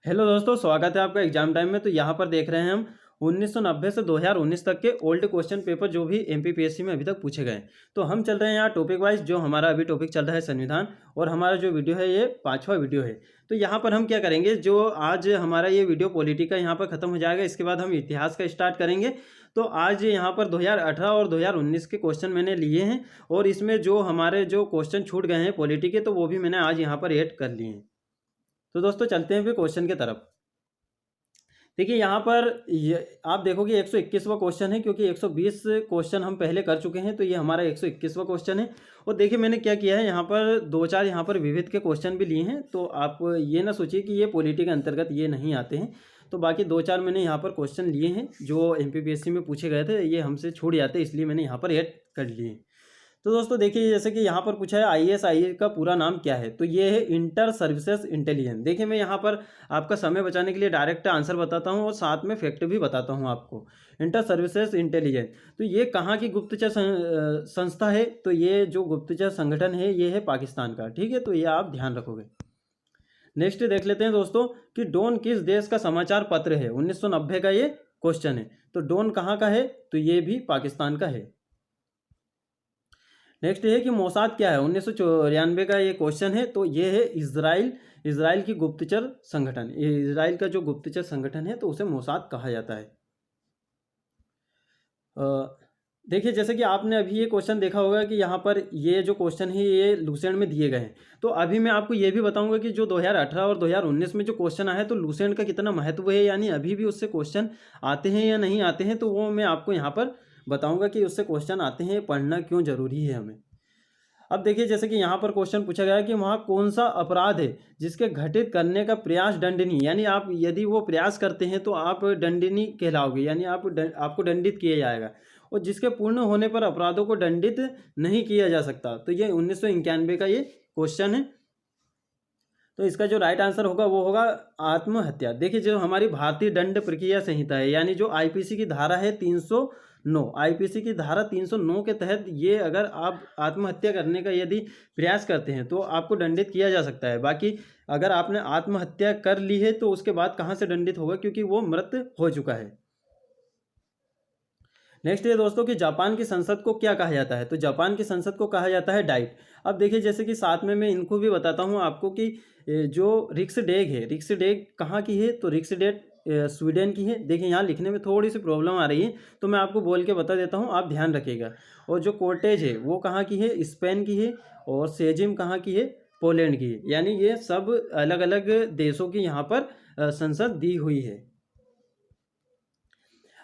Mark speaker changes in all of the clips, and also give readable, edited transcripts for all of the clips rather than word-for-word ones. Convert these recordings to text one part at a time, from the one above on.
Speaker 1: Hello दोस्तों, स्वागत है आपका एग्जाम टाइम में। तो यहाँ पर देख रहे हैं हम 1990 से 2019 तक के ओल्ड क्वेश्चन पेपर जो भी एमपीपीएससी में अभी तक पूछे गए हैं। तो हम चल रहे हैं यहाँ टॉपिक वाइज। जो हमारा अभी टॉपिक चल रहा है संविधान, और हमारा जो वीडियो है ये 5वां वीडियो है। तो यहाँ पर हम क्या करेंगे, जो आज हमारा ये वीडियो पॉलिटी का यहाँ पर खत्म हो जाएगा, इसके बाद हम इतिहास का स्टार्ट करेंगे। तो आज यहाँ पर 2018 और 2019 के क्वेश्चन मैंने लिए हैं, और इसमें जो हमारे जो क्वेश्चन छूट गए हैं पॉलिटी के, तो वो भी मैंने आज यहाँ पर ऐड कर लिए हैं। तो दोस्तों चलते हैं फिर क्वेश्चन की तरफ। देखिए यहाँ पर ये आप देखोगे 121वां क्वेश्चन है, क्योंकि 120 क्वेश्चन हम पहले कर चुके हैं। तो ये हमारा 121वां क्वेश्चन है। और देखिए मैंने क्या किया है, यहाँ पर दो चार यहाँ पर विविध के क्वेश्चन भी लिए हैं। तो आप ये ना सोचिए कि ये पॉलिटी के अंतर्गत ये नहीं आते हैं। तो बाकी दो चार मैंने यहाँ पर क्वेश्चन लिए हैं जो एमपीपीएससी में पूछे गए थे, ये हमसे छूट जाते, इसलिए मैंने यहाँ पर ऐड कर लिए। तो दोस्तों देखिए, जैसे कि यहाँ पर पूछा है आईएसआई का पूरा नाम क्या है, तो ये है इंटर सर्विसेज इंटेलिजेंस। देखिए मैं यहाँ पर आपका समय बचाने के लिए डायरेक्ट आंसर बताता हूँ और साथ में फैक्ट भी बताता हूँ आपको। इंटर सर्विसेज इंटेलिजेंस, तो ये कहाँ की गुप्तचर संस्था है, तो ये जो गुप्तचर संगठन है ये है पाकिस्तान का। ठीक है, तो ये आप ध्यान रखोगे। नेक्स्ट देख लेते हैं दोस्तों कि डॉन किस देश का समाचार पत्र है। 1990 का ये क्वेश्चन है। तो डॉन कहाँ का है, तो ये भी पाकिस्तान का है। नेक्स्ट है कि मोसाद क्या है। 1994 का ये क्वेश्चन है। तो ये है इजराइल की गुप्तचर संगठन। ये इजराइल का जो गुप्तचर संगठन है तो उसे मोसाद कहा जाता है। देखिए जैसे कि आपने अभी ये क्वेश्चन देखा होगा कि यहाँ पर ये जो क्वेश्चन है ये लूसेंट में दिए गए हैं। तो अभी मैं आपको ये भी बताऊंगा कि जो 2018 और 2019 में जो क्वेश्चन आया है तो लूसेंट का कितना महत्व है, यानी अभी भी उससे क्वेश्चन आते हैं या नहीं आते हैं, तो वो मैं आपको यहाँ पर बताऊंगा कि उससे क्वेश्चन आते हैं, पढ़ना क्यों जरूरी है हमें। अब देखिए जैसे कि यहाँ पर क्वेश्चन पूछा गया है कि वहाँ कौन सा अपराध है जिसके घटित करने का प्रयास दंडनीय, यानी आप यदि वो प्रयास करते हैं तो आप दंडनीय कहलाओगे, यानी आपको दंडित किया जाएगा। और जिसके पूर्ण होने पर अपराधों को दंडित नहीं किया जा सकता। तो ये 1991 का ये क्वेश्चन है। तो इसका जो राइट आंसर होगा वो होगा आत्महत्या। देखिए जो हमारी भारतीय दंड प्रक्रिया संहिता है, यानी जो आईपीसी की धारा है 309, आईपीसी की धारा 309 के तहत ये अगर आप आत्महत्या करने का यदि प्रयास करते हैं तो आपको दंडित किया जा सकता है। बाकी अगर आपने आत्महत्या कर ली है तो उसके बाद कहाँ से दंडित होगा, क्योंकि वो मृत हो चुका है। नेक्स्ट है दोस्तों कि जापान की संसद को क्या कहा जाता है। तो जापान की संसद को कहा जाता है डाइट। अब देखिए जैसे कि साथ में मैं इनको भी बताता हूँ आपको कि जो रिक्सडेग है, रिक्सडेग कहाँ की है, तो रिक्सडेग स्वीडन की है। देखिए यहाँ लिखने में थोड़ी सी प्रॉब्लम आ रही है, तो मैं आपको बोल के बता देता हूँ, आप ध्यान रखिएगा। और जो कोर्टेज है वो कहाँ की है, स्पेन की है। और सेजिम कहाँ की है, पोलैंड की है। यानी ये सब अलग अलग देशों की यहाँ पर संसद दी हुई है।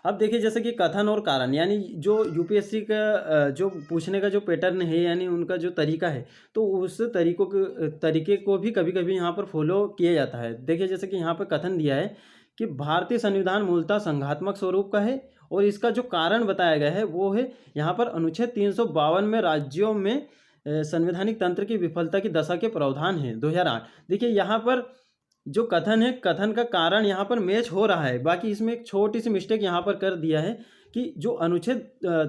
Speaker 1: अब देखिए जैसे कि कथन और कारण, यानी जो यूपीएससी का जो पूछने का जो पैटर्न है, यानी उनका जो तरीका है, तो उस तरीके को भी कभी कभी यहाँ पर फॉलो किया जाता है। देखिए जैसे कि यहाँ पर कथन दिया है कि भारतीय संविधान मूलतः संघात्मक स्वरूप का है, और इसका जो कारण बताया गया है वो है यहाँ पर अनुच्छेद 352 में राज्यों में संवैधानिक तंत्र की विफलता की दशा के प्रावधान है 2008। देखिए यहाँ पर जो कथन है, कथन का कारण यहाँ पर मैच हो रहा है। बाकी इसमें एक छोटी सी मिस्टेक यहाँ पर कर दिया है कि जो अनुच्छेद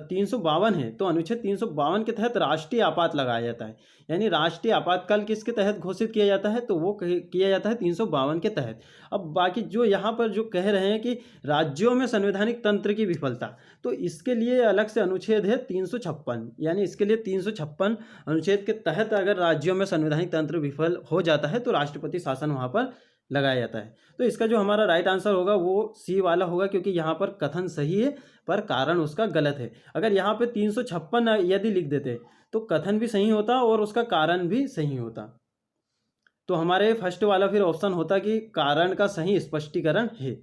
Speaker 1: 352 है, तो अनुच्छेद 352 के तहत राष्ट्रीय आपात लगाया जाता है। यानी राष्ट्रीय आपातकाल किसके तहत घोषित किया जाता है, तो वो किया जाता है 352 के तहत। अब बाकी जो यहाँ पर जो कह रहे हैं कि राज्यों में संवैधानिक तंत्र की विफलता, तो इसके लिए अलग से अनुच्छेद है 356। यानी इसके लिए 356 अनुच्छेद के तहत अगर राज्यों में संवैधानिक तंत्र विफल हो जाता है तो राष्ट्रपति शासन वहाँ पर लगाया जाता है। तो इसका जो हमारा राइट आंसर होगा वो सी वाला होगा, क्योंकि यहाँ पर कथन सही है पर कारण उसका गलत है। अगर यहाँ पे 356 यदि लिख देते तो कथन भी सही होता और उसका कारण भी सही होता। तो हमारे फर्स्ट वाला फिर ऑप्शन होता कि कारण का सही स्पष्टीकरण है।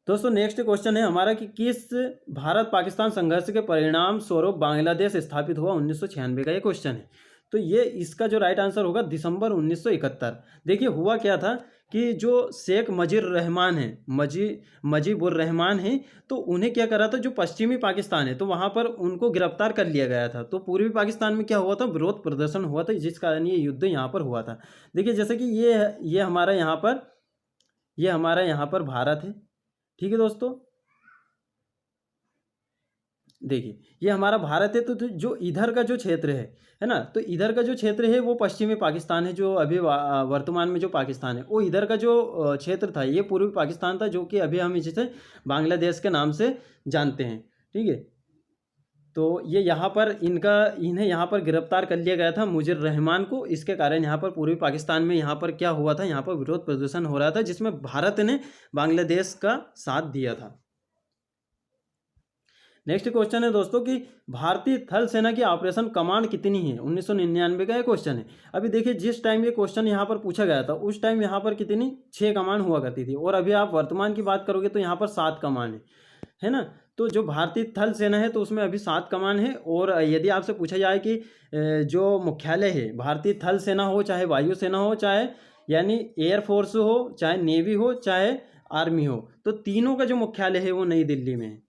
Speaker 1: दोस्तों नेक्स्ट क्वेश्चन है हमारा कि किस भारत पाकिस्तान संघर्ष के परिणाम स्वरूप बांग्लादेश स्थापित हुआ। 1996 का ये क्वेश्चन है। तो ये इसका जो राइट आंसर होगा दिसंबर 1971। देखिए हुआ क्या था कि जो शेख मुजीबुर रहमान है, तो उन्हें क्या करा था, जो पश्चिमी पाकिस्तान है तो वहाँ पर उनको गिरफ्तार कर लिया गया था। तो पूर्वी पाकिस्तान में क्या हुआ था, विरोध प्रदर्शन हुआ था, जिस कारण ये युद्ध यहाँ पर हुआ था। देखिए जैसे कि ये हमारा यहाँ पर भारत है। ठीक है दोस्तों, देखिए ये हमारा भारत है, तो जो इधर का जो क्षेत्र है ना, तो इधर का जो क्षेत्र है वो पश्चिमी पाकिस्तान है, जो अभी वर्तमान में जो पाकिस्तान है, वो इधर का जो क्षेत्र था ये पूर्वी पाकिस्तान था, जो कि अभी हम इसे बांग्लादेश के नाम से जानते हैं। ठीक है, तो ये यहाँ पर इन्हें यहाँ पर गिरफ्तार कर लिया गया था, मुजीर रहमान को। इसके कारण यहाँ पर पूर्वी पाकिस्तान में यहाँ पर क्या हुआ था, यहाँ पर विरोध प्रदर्शन हो रहा था, जिसमें भारत ने बांग्लादेश का साथ दिया था। नेक्स्ट क्वेश्चन है दोस्तों कि भारतीय थल सेना की ऑपरेशन कमांड कितनी है। 1999 का ये क्वेश्चन है। अभी देखिए जिस टाइम ये क्वेश्चन यहाँ पर पूछा गया था उस टाइम यहाँ पर कितनी 6 कमांड हुआ करती थी, और अभी आप वर्तमान की बात करोगे तो यहाँ पर 7 कमांड है ना। तो जो भारतीय थल सेना है तो उसमें अभी 7 कमान है। और यदि आपसे पूछा जाए कि जो मुख्यालय है भारतीय थल सेना हो चाहे वायुसेना हो चाहे यानी एयरफोर्स हो चाहे नेवी हो चाहे आर्मी हो, तो तीनों का जो मुख्यालय है वो नई दिल्ली में है।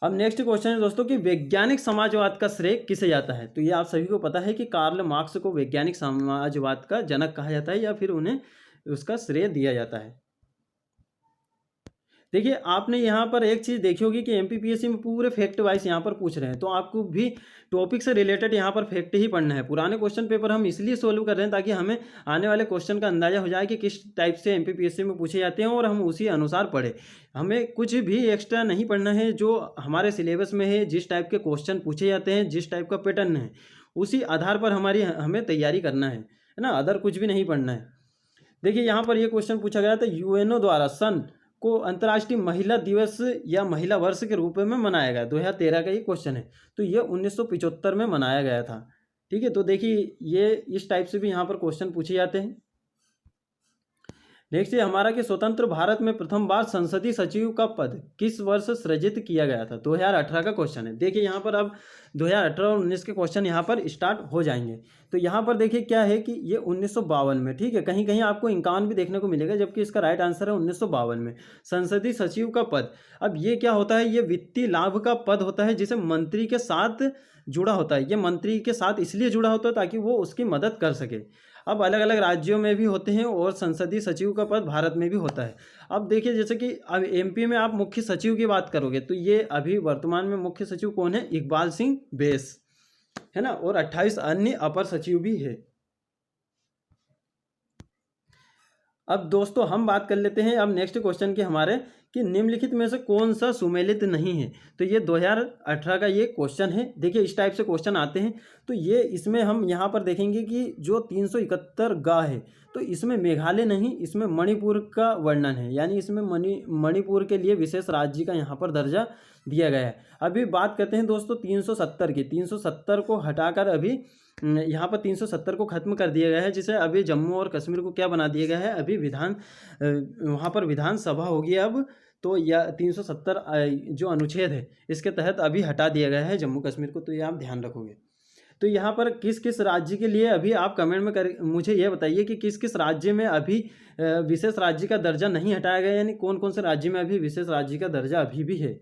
Speaker 1: अब नेक्स्ट क्वेश्चन है दोस्तों कि वैज्ञानिक समाजवाद का श्रेय किसे जाता है। तो ये आप सभी को पता है कि कार्ल मार्क्स को वैज्ञानिक समाजवाद का जनक कहा जाता है या फिर उन्हें उसका श्रेय दिया जाता है। देखिए आपने यहाँ पर एक चीज़ देखी होगी कि एमपीपीएससी में पूरे फैक्ट वाइज यहाँ पर पूछ रहे हैं, तो आपको भी टॉपिक से रिलेटेड यहाँ पर फैक्ट ही पढ़ना है। पुराने क्वेश्चन पेपर हम इसलिए सोल्व कर रहे हैं ताकि हमें आने वाले क्वेश्चन का अंदाजा हो जाए कि किस टाइप से एमपीपीएससी में पूछे जाते हैं और हम उसी अनुसार पढ़े। हमें कुछ भी एक्स्ट्रा नहीं पढ़ना है, जो हमारे सिलेबस में है, जिस टाइप के क्वेश्चन पूछे जाते हैं, जिस टाइप का पैटर्न है, उसी आधार पर हमें तैयारी करना है ना, अदर कुछ भी नहीं पढ़ना है। देखिए यहाँ पर ये क्वेश्चन पूछा गया था यूएनओ द्वारा सन को अंतर्राष्ट्रीय महिला दिवस या महिला वर्ष के रूप में मनाया गया। 2013 का ये क्वेश्चन है, तो ये 1975 में मनाया गया था। ठीक है, तो देखिए ये इस टाइप से भी यहाँ पर क्वेश्चन पूछे जाते हैं। नेक्स्ट है हमारा कि स्वतंत्र भारत में प्रथम बार संसदीय सचिव का पद किस वर्ष सृजित किया गया था। 2018 का क्वेश्चन है। देखिए यहाँ पर अब 2018 और 19 के क्वेश्चन यहाँ पर स्टार्ट हो जाएंगे। तो यहाँ पर देखिए क्या है कि ये 1952 में, ठीक है, कहीं कहीं आपको 51 भी देखने को मिलेगा, जबकि इसका राइट आंसर है 1952 में संसदीय सचिव का पद। अब ये क्या होता है, ये वित्तीय लाभ का पद होता है जिसे मंत्री के साथ जुड़ा होता है। ये मंत्री के साथ इसलिए जुड़ा होता है ताकि वो उसकी मदद कर सके। अब अलग अलग राज्यों में भी होते हैं और संसदीय सचिव का पद भारत में भी होता है। अब देखिए जैसे कि अब एमपी में आप मुख्य सचिव की बात करोगे तो ये अभी वर्तमान में मुख्य सचिव कौन है, इकबाल सिंह बैस है ना, और 28 अन्य अपर सचिव भी है। अब दोस्तों हम बात कर लेते हैं अब नेक्स्ट क्वेश्चन की हमारे कि निम्नलिखित में से कौन सा सुमेलित नहीं है। तो ये 2018 का ये क्वेश्चन है। देखिए इस टाइप से क्वेश्चन आते हैं, तो ये इसमें हम यहाँ पर देखेंगे कि जो 371 गा है तो इसमें मेघालय नहीं, इसमें मणिपुर का वर्णन है, यानी इसमें मणिपुर के लिए विशेष राज्य का यहाँ पर दर्जा दिया गया है। अभी बात करते हैं दोस्तों 370 की। 370 को हटाकर अभी यहाँ पर 370 को खत्म कर दिया गया है, जिसे अभी जम्मू और कश्मीर को क्या बना दिया गया है, अभी वहाँ पर विधानसभा होगी अब। तो यह 370 जो अनुच्छेद है इसके तहत अभी हटा दिया गया है जम्मू कश्मीर को, तो ये आप ध्यान रखोगे। तो यहाँ पर किस किस राज्य के लिए अभी आप कमेंट में मुझे ये बताइए कि किस किस राज्य में अभी विशेष राज्य का दर्जा नहीं हटाया गया, यानी कौन कौन से राज्य में अभी विशेष राज्य का दर्जा अभी भी है।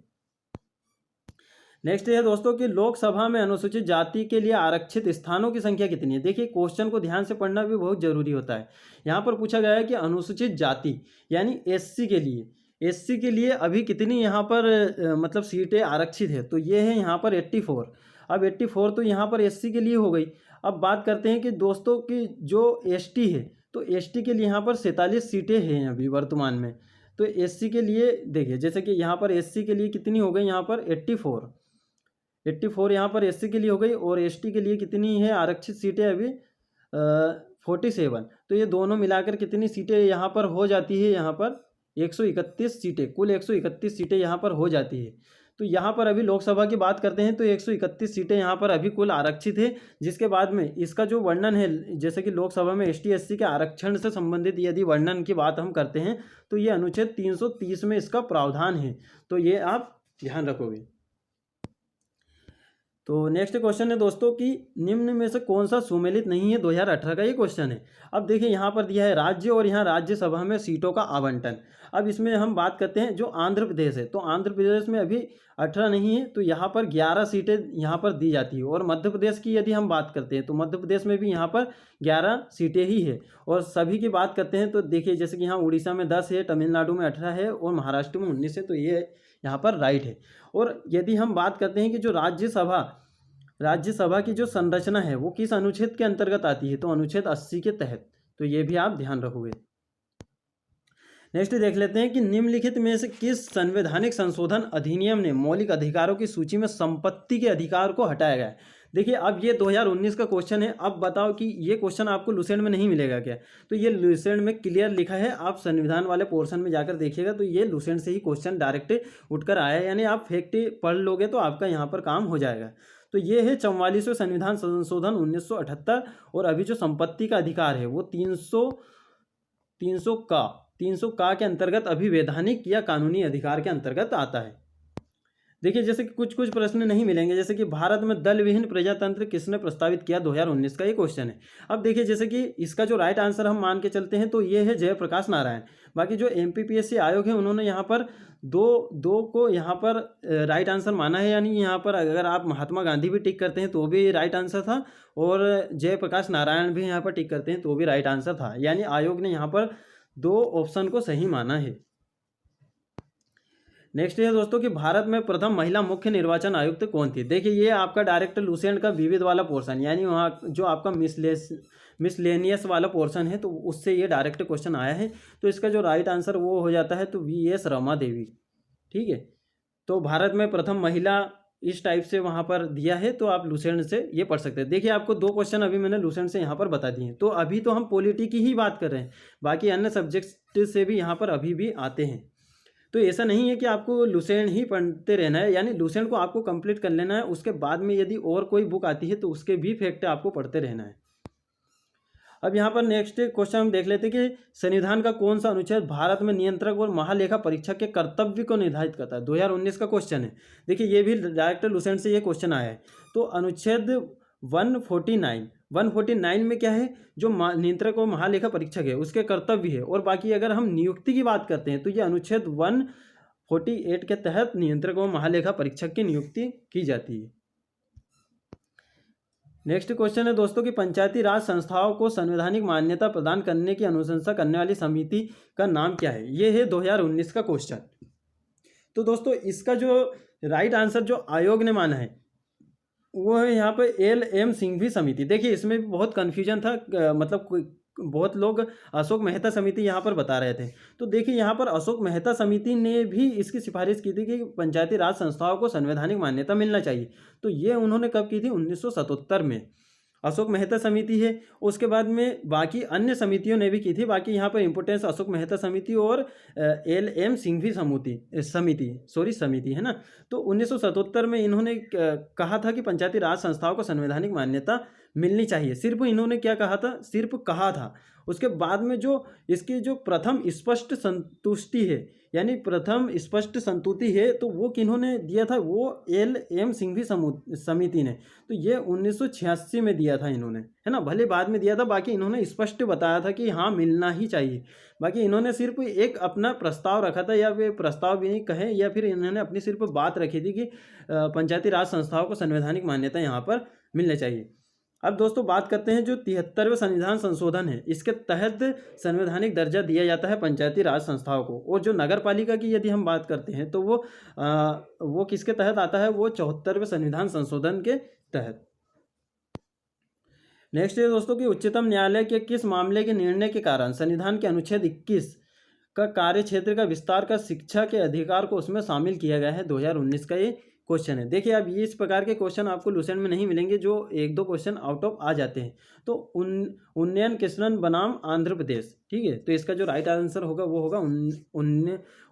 Speaker 1: नेक्स्ट है दोस्तों कि लोकसभा में अनुसूचित जाति के लिए आरक्षित स्थानों की संख्या कितनी है। देखिए क्वेश्चन को ध्यान से पढ़ना भी बहुत जरूरी होता है। यहाँ पर पूछा गया है कि अनुसूचित जाति यानी एससी के लिए अभी कितनी यहाँ पर मतलब सीटें आरक्षित है। तो ये है यहाँ पर 84। अब 84 तो यहाँ पर एससी के लिए हो गई। अब बात करते हैं कि दोस्तों की जो एसटी है तो एसटी के लिए यहाँ पर 47 सीटें हैं अभी वर्तमान में। तो एससी के लिए देखिए जैसे कि यहाँ पर एससी के लिए कितनी हो गई, यहाँ पर 84 यहाँ पर एससी के लिए हो गई, और एसटी के लिए कितनी है आरक्षित सीटें अभी 47। तो ये दोनों मिलाकर कितनी सीटें यहाँ पर हो जाती है, यहाँ पर 131 सीटें, कुल 131 सीटें यहाँ पर हो जाती है। तो यहाँ पर अभी लोकसभा की बात करते हैं तो 131 सीटें यहाँ पर अभी कुल आरक्षित है। जिसके बाद में इसका जो वर्णन है, जैसे कि लोकसभा में एसटी एससी के आरक्षण से संबंधित यदि वर्णन की बात हम करते हैं तो ये अनुच्छेद 330 में इसका प्रावधान है। तो ये आप ध्यान रखोगे। तो नेक्स्ट क्वेश्चन है दोस्तों कि निम्न में से कौन सा सुमेलित नहीं है। 2018 का ये क्वेश्चन है। अब देखिए यहाँ पर दिया है राज्य और यहाँ राज्यसभा में सीटों का आवंटन। अब इसमें हम बात करते हैं जो आंध्र प्रदेश है, तो आंध्र प्रदेश में अभी 18 नहीं है, तो यहाँ पर 11 सीटें यहाँ पर दी जाती है। और मध्य प्रदेश की यदि हम बात करते हैं तो मध्य प्रदेश में भी यहाँ पर 11 सीटें ही है। और सभी की बात करते हैं तो देखिए जैसे कि यहाँ उड़ीसा में 10 है, तमिलनाडु में 18 है और महाराष्ट्र में 19 है। तो ये यहाँ पर राइट है। और यदि हम बात करते हैं कि जो राज्यसभा की जो संरचना है वो किस अनुच्छेद के अंतर्गत आती है, तो अनुच्छेद 80 के तहत, तो ये भी आप ध्यान रखोगे। नेक्स्ट देख लेते हैं कि निम्नलिखित में से किस संवैधानिक संशोधन अधिनियम ने मौलिक अधिकारों की सूची में संपत्ति के अधिकार को हटाया गया है। देखिए अब ये 2019 का क्वेश्चन है। अब बताओ कि ये क्वेश्चन आपको लुसेंट में नहीं मिलेगा क्या? तो ये लुसेंट में क्लियर लिखा है, आप संविधान वाले पोर्शन में जाकर देखिएगा तो ये लुसेंट से ही क्वेश्चन डायरेक्ट उठकर आया है, यानी आप फैक्ट पढ़ लोगे तो आपका यहाँ पर काम हो जाएगा। तो ये है 44वें संविधान संशोधन 1978, और अभी जो संपत्ति का अधिकार है वो 300 का के अंतर्गत अभी वैधानिक या कानूनी अधिकार के अंतर्गत आता है। देखिए जैसे कि कुछ प्रश्न नहीं मिलेंगे, जैसे कि भारत में दल विहीन प्रजातंत्र किसने प्रस्तावित किया, 2019 का ये क्वेश्चन है। अब देखिए जैसे कि इसका जो राइट आंसर हम मान के चलते हैं तो ये है जयप्रकाश नारायण। बाकी जो एमपीपीएससी आयोग है उन्होंने यहाँ पर दो को यहाँ पर राइट आंसर माना है, यानी यहाँ पर अगर आप महात्मा गांधी भी टिक करते हैं तो भी राइट आंसर था, और जयप्रकाश नारायण भी यहाँ पर टिक करते हैं तो भी राइट आंसर था, यानी आयोग ने यहाँ पर 2 ऑप्शन को सही माना है। नेक्स्ट है दोस्तों कि भारत में प्रथम महिला मुख्य निर्वाचन आयुक्त कौन थी। देखिए ये आपका डायरेक्ट लुसेंट का विविध वाला पोर्शन, यानी वहाँ जो आपका मिसलेनियस वाला पोर्शन है तो उससे ये डायरेक्ट क्वेश्चन आया है। तो इसका जो राइट आंसर वो हो जाता है तो VS रमा देवी। ठीक है, तो भारत में प्रथम महिला इस टाइप से वहाँ पर दिया है, तो आप लुसेंट से ये पढ़ सकते हैं। देखिए आपको 2 क्वेश्चन अभी मैंने लुसेंट से यहाँ पर बता दिए हैं। तो अभी तो हम पॉलिटी की ही बात कर रहे हैं, बाकी अन्य सब्जेक्ट से भी यहाँ पर अभी भी आते हैं। तो ऐसा नहीं है कि आपको लुसेंट ही पढ़ते रहना है, यानी लुसेंट को आपको कंप्लीट कर लेना है, उसके बाद में यदि और कोई बुक आती है तो उसके भी फैक्ट आपको पढ़ते रहना है। अब यहाँ पर नेक्स्ट क्वेश्चन हम देख लेते हैं कि संविधान का कौन सा अनुच्छेद भारत में नियंत्रक और महालेखा परीक्षक के कर्तव्य को निर्धारित करता है। 2019 का क्वेश्चन है। देखिए ये भी डायरेक्ट लुसेंट से ये क्वेश्चन आया है। तो अनुच्छेद 149 में क्या है, जो नियंत्रक और महालेखा परीक्षक है उसके कर्तव्य है। और बाकी अगर हम नियुक्ति की बात करते हैं तो ये अनुच्छेद 148 के तहत नियंत्रक और महालेखा परीक्षक की नियुक्ति की जाती है। नेक्स्ट क्वेश्चन है दोस्तों कि पंचायती राज संस्थाओं को संवैधानिक मान्यता प्रदान करने की अनुशंसा करने वाली समिति का नाम क्या है। ये है 2019 का क्वेश्चन। तो दोस्तों इसका जो राइट आंसर जो आयोग ने माना है वो है यहाँ पे LM सिंघवी समिति। देखिए इसमें भी बहुत कन्फ्यूजन था, मतलब बहुत लोग अशोक मेहता समिति यहाँ पर बता रहे थे। तो देखिए यहाँ पर अशोक मेहता समिति ने भी इसकी सिफारिश की थी कि पंचायती राज संस्थाओं को संवैधानिक मान्यता मिलना चाहिए। तो ये उन्होंने कब की थी, 1977 में अशोक मेहता समिति है। उसके बाद में बाकी अन्य समितियों ने भी की थी। बाकी यहाँ पर इंपोर्टेंस अशोक मेहता समिति और LM सिंघवी समिति है ना। तो 1977 में इन्होंने कहा था कि पंचायती राज संस्थाओं को संवैधानिक मान्यता मिलनी चाहिए। सिर्फ इन्होंने क्या कहा था, सिर्फ कहा था। उसके बाद में जो इसकी जो प्रथम स्पष्ट संतुष्टि है, यानी प्रथम स्पष्ट संतुति है, तो वो किन्होंने दिया था, वो LM सिंघवी समिति ने। तो ये 1986 में दिया था इन्होंने, है ना। भले बाद में दिया था, बाकी इन्होंने स्पष्ट बताया था कि हाँ मिलना ही चाहिए। बाकी इन्होंने सिर्फ एक अपना प्रस्ताव रखा था, या वे प्रस्ताव भी नहीं कहें, या फिर इन्होंने अपनी सिर्फ बात रखी थी कि पंचायती राज संस्थाओं को संवैधानिक मान्यता यहाँ पर मिलना चाहिए। अब दोस्तों बात करते हैं जो 73वें संविधान संशोधन है, इसके तहत संवैधानिक दर्जा दिया जाता है पंचायती राज संस्थाओं को। और जो नगर पालिका की यदि हम बात करते हैं तो वो किसके तहत आता है, वो 74वें संविधान संशोधन के तहत। नेक्स्ट है दोस्तों कि उच्चतम न्यायालय के किस मामले के निर्णय के कारण संविधान के अनुच्छेद 21 का कार्य क्षेत्र का विस्तार का शिक्षा के अधिकार को उसमें शामिल किया गया है। 2019 का ये क्वेश्चन है। देखिए अब ये इस प्रकार के क्वेश्चन आपको लुसेंट में नहीं मिलेंगे, जो 1-2 क्वेश्चन आउट ऑफ आ जाते हैं। तो उन्नयन कृष्णन बनाम आंध्र प्रदेश, ठीक है। तो इसका जो राइट आंसर होगा वो होगा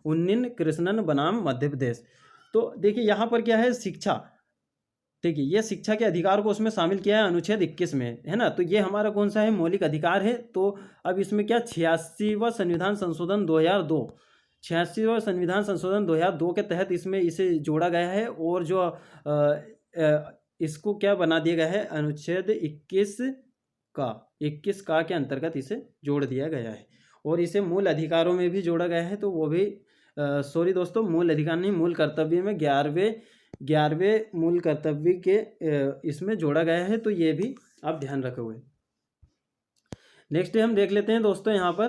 Speaker 1: उन्नयन कृष्णन बनाम मध्य प्रदेश। तो देखिए यहाँ पर क्या है, शिक्षा, ठीक है, ये शिक्षा के अधिकार को उसमें शामिल किया है अनुच्छेद 21 में, है ना। तो ये हमारा कौन सा है, मौलिक अधिकार है। तो अब इसमें क्या 86वां संविधान संशोधन 2002, 86वां संविधान संशोधन 2002 के तहत इसमें इसे जोड़ा गया है। और जो इसको क्या बना दिया गया है, अनुच्छेद 21 का के अंतर्गत इसे जोड़ दिया गया है। और इसे मूल अधिकारों में भी जोड़ा गया है। तो वो भी सॉरी दोस्तों, मूल अधिकार नहीं, मूल कर्तव्य में 11वें मूल कर्तव्य के इसमें जोड़ा गया है। तो ये भी आप ध्यान रखोगे। नेक्स्ट हम देख लेते हैं दोस्तों यहाँ पर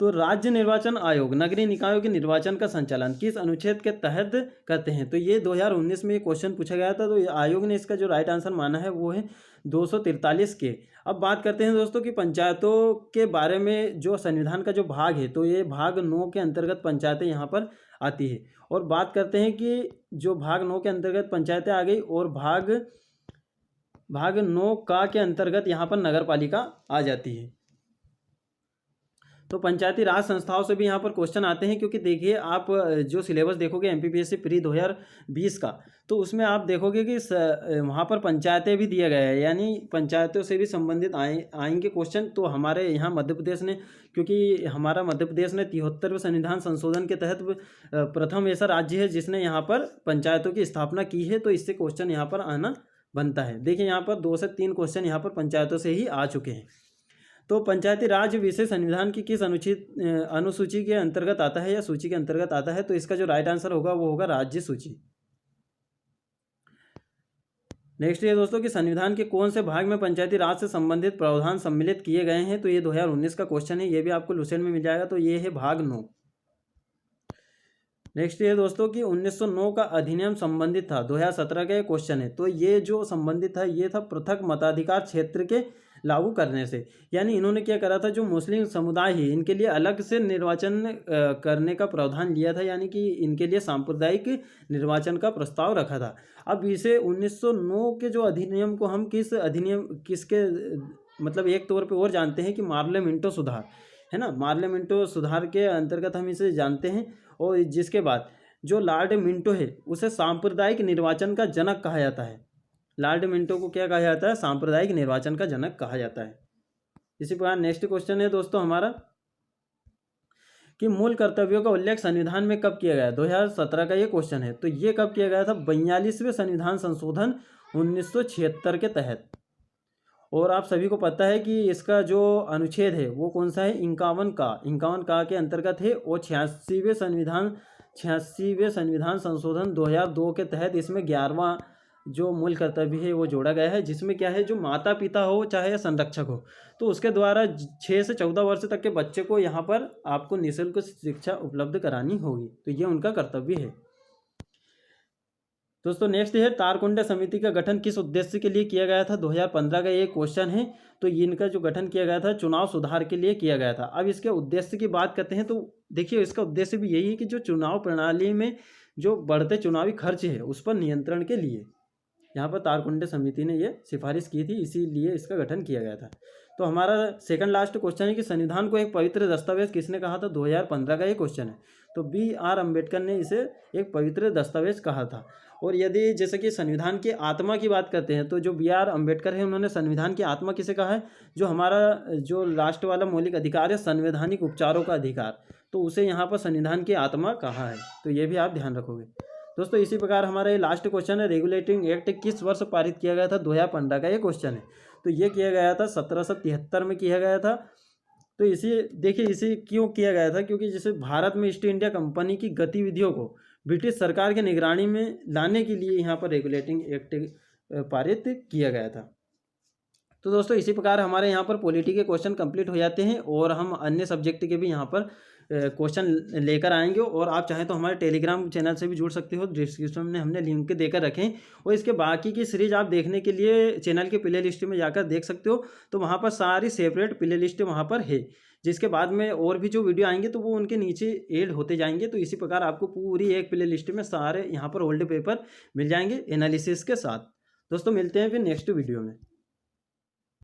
Speaker 1: तो राज्य निर्वाचन आयोग नगरीय निकायों के निर्वाचन का संचालन किस अनुच्छेद के तहत करते हैं? तो ये 2019 में ये क्वेश्चन पूछा गया था, तो आयोग ने इसका जो राइट आंसर माना है वो है 243 के। अब बात करते हैं दोस्तों कि पंचायतों के बारे में जो संविधान का जो भाग है, तो ये भाग 9 के अंतर्गत पंचायतें यहाँ पर आती है। और बात करते हैं कि जो भाग 9 के अंतर्गत पंचायतें आ गई और भाग 9 का के अंतर्गत यहाँ पर नगर पालिका आ जाती है। तो पंचायती राज संस्थाओं से भी यहाँ पर क्वेश्चन आते हैं, क्योंकि देखिए आप जो सिलेबस देखोगे एमपीपीएससी प्री 2020 का, तो उसमें आप देखोगे कि वहाँ पर पंचायतें भी दिया गया है, यानी पंचायतों से भी संबंधित आएंगे क्वेश्चन। तो हमारे यहाँ मध्य प्रदेश ने, क्योंकि हमारा मध्य प्रदेश ने 73वें संविधान संशोधन के तहत प्रथम ऐसा राज्य है जिसने यहाँ पर पंचायतों की स्थापना की है, तो इससे क्वेश्चन यहाँ पर आना बनता है। देखिए यहाँ पर 2 से 3 क्वेश्चन यहाँ पर पंचायतों से ही आ चुके हैं। तो पंचायती राज विषय संविधान की किस अनुसूची के अंतर्गत आता है या सूची के अंतर्गत आता है? तो इसका जो राइट आंसर होगा वो होगा राज्य सूची। नेक्स्ट ये दोस्तों कि संविधान के कौन से भाग में पंचायती राज से संबंधित प्रावधान सम्मिलित किए गए हैं? तो ये 2019 का क्वेश्चन है, ये भी आपको लुसेंट में मिल जाएगा। तो ये है भाग 9। नेक्स्ट ये दोस्तों कि 1909 का अधिनियम संबंधित था, 2017 का ये क्वेश्चन है। तो ये जो संबंधित था ये था पृथक मताधिकार क्षेत्र के लागू करने से, यानी इन्होंने क्या करा था, जो मुस्लिम समुदाय है इनके लिए अलग से निर्वाचन करने का प्रावधान लिया था, यानी कि इनके लिए सांप्रदायिक निर्वाचन का प्रस्ताव रखा था। अब इसे 1909 के जो अधिनियम को हम किसके मतलब एक तौर पे और जानते हैं कि मार्ले मिंटो सुधार है ना, मार्ले मिंटो सुधार के अंतर्गत हम इसे जानते हैं। और जिसके बाद जो लॉर्ड मिंटो है उसे सांप्रदायिक निर्वाचन का जनक कहा जाता है। लॉर्ड मिंटो को क्या कहा जाता है? सांप्रदायिक निर्वाचन का जनक कहा जाता है। इसी प्रकार नेक्स्ट क्वेश्चन है दोस्तों हमारा कि मूल कर्तव्यों का उल्लेख संविधान में कब किया गया? 2017 का ये क्वेश्चन है। तो ये कब किया गया था? 42वें संविधान संशोधन 1976 के तहत। और आप सभी को पता है कि इसका जो अनुच्छेद है वो कौन सा है? 51 का के अंतर्गत है। और 86वें संविधान संशोधन 2002 के तहत इसमें 11वां जो मूल कर्तव्य है वो जोड़ा गया है, जिसमें क्या है, जो माता पिता हो चाहे संरक्षक हो, तो उसके द्वारा 6 से 14 वर्ष तक के बच्चे को यहाँ पर आपको निःशुल्क शिक्षा उपलब्ध करानी होगी। तो ये उनका कर्तव्य है। दोस्तों नेक्स्ट है तारकुंडा समिति का गठन किस उद्देश्य के लिए किया गया था? 2015 का ये क्वेश्चन है। तो इनका जो गठन किया गया था चुनाव सुधार के लिए किया गया था। अब इसके उद्देश्य की बात करते हैं तो देखिए इसका उद्देश्य भी यही है कि जो चुनाव प्रणाली में जो बढ़ते चुनावी खर्च है उस पर नियंत्रण के लिए यहाँ पर तारकुंडा समिति ने ये सिफारिश की थी, इसीलिए इसका गठन किया गया था। तो हमारा सेकंड लास्ट क्वेश्चन है कि संविधान को एक पवित्र दस्तावेज किसने कहा था? 2015 का ये क्वेश्चन है। तो BR अम्बेडकर ने इसे एक पवित्र दस्तावेज कहा था। और यदि जैसे कि संविधान की आत्मा की बात करते हैं तो जो BR अम्बेडकर है उन्होंने संविधान की आत्मा किसे कहा है? जो हमारा जो लास्ट वाला मौलिक अधिकार है संवैधानिक उपचारों का अधिकार, तो उसे यहाँ पर संविधान की आत्मा कहा है। तो ये भी आप ध्यान रखोगे। दोस्तों इसी प्रकार हमारा ये लास्ट क्वेश्चन है, रेगुलेटिंग एक्ट किस वर्ष पारित किया गया था? 2015 का ये क्वेश्चन है। तो ये किया गया था 1773 में किया गया था। तो इसे क्यों किया गया था? क्योंकि जैसे भारत में ईस्ट इंडिया कंपनी की गतिविधियों को ब्रिटिश सरकार की निगरानी में लाने के लिए यहाँ पर रेगुलेटिंग एक्ट पारित किया गया था। तो दोस्तों इसी प्रकार हमारे यहाँ पर पॉलिटी के क्वेश्चन कंप्लीट हो जाते हैं और हम अन्य सब्जेक्ट के भी यहाँ पर क्वेश्चन लेकर आएंगे। और आप चाहें तो हमारे टेलीग्राम चैनल से भी जुड़ सकते हो, डिस्क्रिप्शन में हमने लिंक देकर रखें। और इसके बाकी की सीरीज आप देखने के लिए चैनल के प्ले लिस्ट में जाकर देख सकते हो। तो वहाँ पर सारी सेपरेट प्ले लिस्ट वहाँ पर है, जिसके बाद में और भी जो वीडियो आएंगे तो वो उनके नीचे ऐड होते जाएंगे। तो इसी प्रकार आपको पूरी एक प्ले लिस्ट में सारे यहाँ पर ओल्ड पेपर मिल जाएंगे एनालिसिस के साथ। दोस्तों मिलते हैं फिर नेक्स्ट वीडियो में।